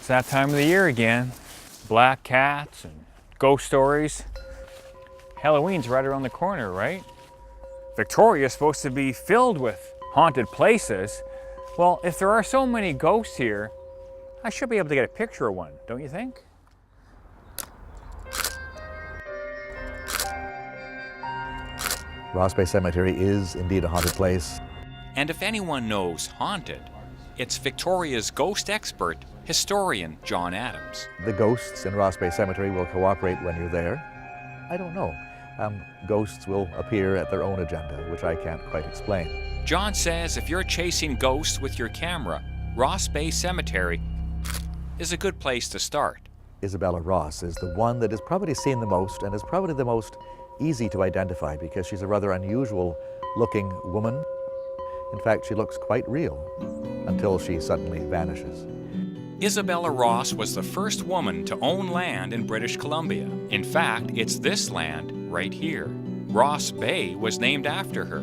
It's that time of the year again. Black cats and ghost stories. Halloween's right around the corner, right? Victoria's supposed to be filled with haunted places. Well, if there are so many ghosts here, I should be able to get a picture of one, don't you think? Ross Bay Cemetery is indeed a haunted place. And if anyone knows haunted, it's Victoria's ghost expert, historian John Adams. The ghosts in Ross Bay Cemetery will cooperate when you're there. I don't know. Ghosts will appear at their own agenda, which I can't quite explain. John says if you're chasing ghosts with your camera, Ross Bay Cemetery is a good place to start. Isabella Ross is the one that is probably seen the most and is probably the most easy to identify because she's a rather unusual looking woman. In fact, she looks quite real until she suddenly vanishes. Isabella Ross was the first woman to own land in British Columbia. In fact, it's this land right here. Ross Bay was named after her.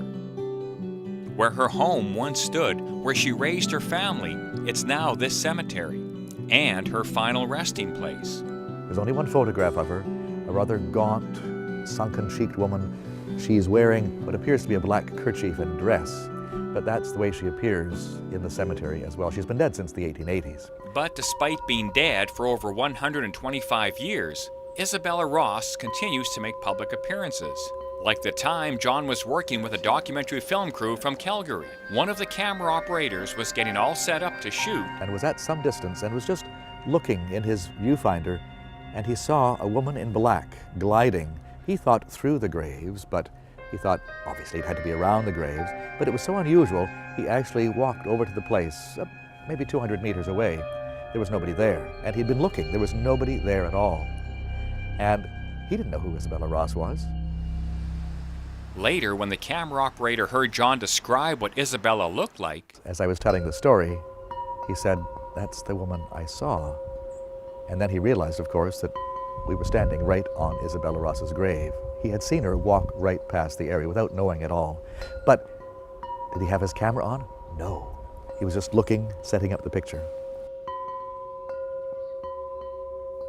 Where her home once stood, where she raised her family, it's now this cemetery and her final resting place. There's only one photograph of her, a rather gaunt, sunken-cheeked woman. She's wearing what appears to be a black kerchief and dress, but that's the way she appears in the cemetery as well. She's been dead since the 1880s. But despite being dead for over 125 years, Isabella Ross continues to make public appearances. Like the time John was working with a documentary film crew from Calgary. One of the camera operators was getting all set up to shoot. And was at some distance and was just looking in his viewfinder, and he saw a woman in black gliding. He thought through the graves, but he thought obviously it had to be around the graves, but it was so unusual, he actually walked over to the place, maybe 200 meters away. There was nobody there, and he'd been looking. There was nobody there at all. And he didn't know who Isabella Ross was. Later, when the camera operator heard John describe what Isabella looked like, as I was telling the story, he said, "That's the woman I saw." And then he realized, of course, that we were standing right on Isabella Ross's grave. He had seen her walk right past the area without knowing at all. But did he have his camera on? No. He was just looking, setting up the picture.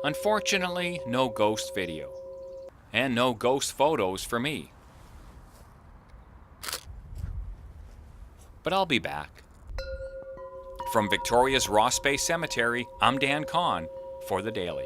unfortunately, no ghost video. And no ghost photos for me. But I'll be back. From Victoria's Ross Bay Cemetery, I'm Dan Kahn for The Daily.